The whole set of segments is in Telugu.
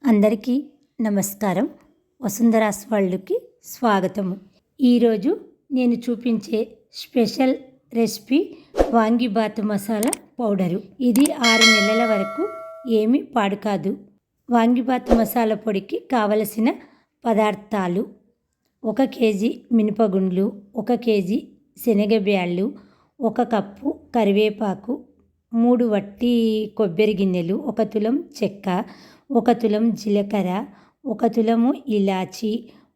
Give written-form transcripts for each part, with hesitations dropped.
అందరికీ నమస్కారం. వసుంధరాస్ వరల్డ్కి స్వాగతము. ఈరోజు నేను చూపించే special recipe vangibath masala powder. ఇది 6 నెలల వరకు ఏమీ పాడు కాదు. వాంగిబాత్ మసాలా పొడికి కావలసిన పదార్థాలు: 1 కేజీ మినపగుండ్లు, 1 కేజీ శనగబ్యాళ్ళు, 1 కప్పు కరివేపాకు, 3 వట్టి కొబ్బరి గిన్నెలు, 1 తులం చెక్క, 1 తులం జీలకర్ర, 1 తులము ఇలాచి,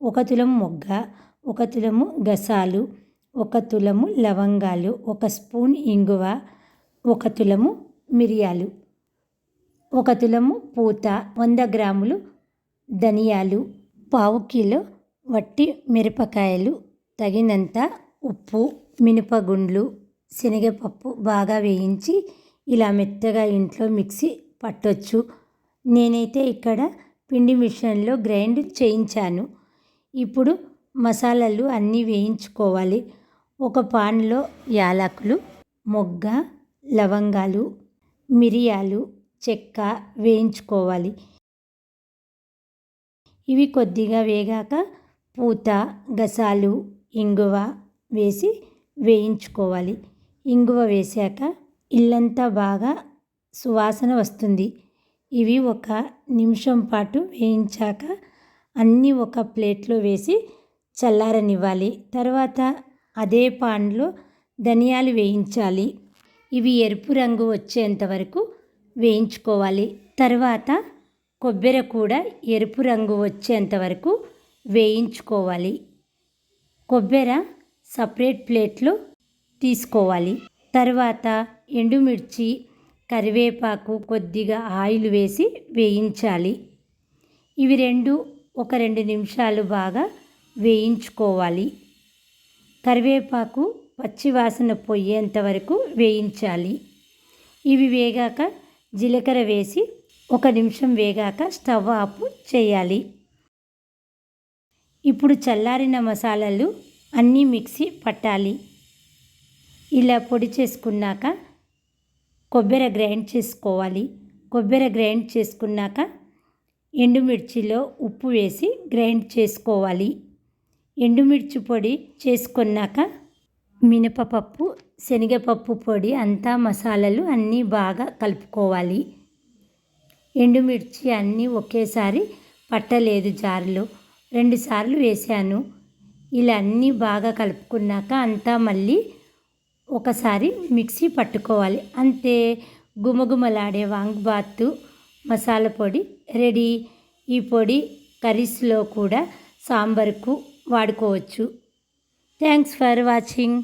1 తులం మొగ్గ, 1 తులము గసాలు, 1 తులము లవంగాలు, 1 స్పూన్ ఇంగువ, 1 తులము మిరియాలు, 1 తులము పూత, 100 గ్రాములు ధనియాలు, 1/2 కిలో వట్టి మిరపకాయలు, తగినంత ఉప్పు, మినపగుండ్లు, శనగపప్పు బాగా వేయించి ఇలా మెత్తగా ఇంట్లో మిక్సీ పట్టొచ్చు. నేనైతే ఇక్కడ పిండి మిషన్లో గ్రైండ్ చేయించాను. ఇప్పుడు మసాలాలు అన్నీ వేయించుకోవాలి. ఒక పాన్లో యాలకులు, మొగ్గ, లవంగాలు, మిరియాలు, చెక్క వేయించుకోవాలి. ఇవి కొద్దిగా వేగాక పూత, గసాలు, ఇంగువ వేసి వేయించుకోవాలి. ఇంగువ వేశాక ఇల్లంతా బాగా సువాసన వస్తుంది. ఇవి 1 నిమిషం పాటు వేయించాక అన్నీ ఒక ప్లేట్లో వేసి చల్లారనివ్వాలి. తర్వాత అదే పాన్లో ధనియాలు వేయించాలి. ఇవి ఎరుపు రంగు వచ్చేంత వరకు వేయించుకోవాలి. తర్వాత కొబ్బరి కూడా ఎరుపు రంగు వచ్చేంత వరకు వేయించుకోవాలి. కొబ్బరి సపరేట్ ప్లేట్లో తీసుకోవాలి. తర్వాత ఎండుమిర్చి, కరివేపాకు, కొద్దిగా ఆయిల్ వేసి వేయించాలి. ఇవి ఒక 2 నిమిషాలు బాగా వేయించుకోవాలి. కరివేపాకు పచ్చివాసన పోయేంత వరకు వేయించాలి. ఇవి వేగాక జీలకర్ర వేసి 1 నిమిషం వేగాక స్టవ్ ఆఫ్ చేయాలి. ఇప్పుడు చల్లారిన మసాలాలు అన్నీ మిక్సీ పట్టాలి. ఇలా పొడి చేసుకున్నాక కొబ్బరి గ్రైండ్ చేసుకోవాలి. కొబ్బరి గ్రైండ్ చేసుకున్నాక ఎండుమిర్చిలో ఉప్పు వేసి గ్రైండ్ చేసుకోవాలి. ఎండుమిర్చి పొడి చేసుకున్నాక మినపపప్పు, శనగపప్పు పొడి అంతా మసాలాలు అన్నీ బాగా కలుపుకోవాలి. ఎండుమిర్చి అన్నీ ఒకేసారి పట్టలేదు, జారులో 2 సార్లు వేసాను. ఇలా అన్నీ బాగా కలుపుకున్నాక అంతా మళ్ళీ ఒకసారి మిక్సీ పట్టుకోవాలి. అంతే, గుమగుమలాడే వాంగిబాత్ మసాలా పొడి రెడీ. ఈ పొడి కర్రీస్లో కూడా సాంబార్కు వాడుకోవచ్చు. Thanks for watching.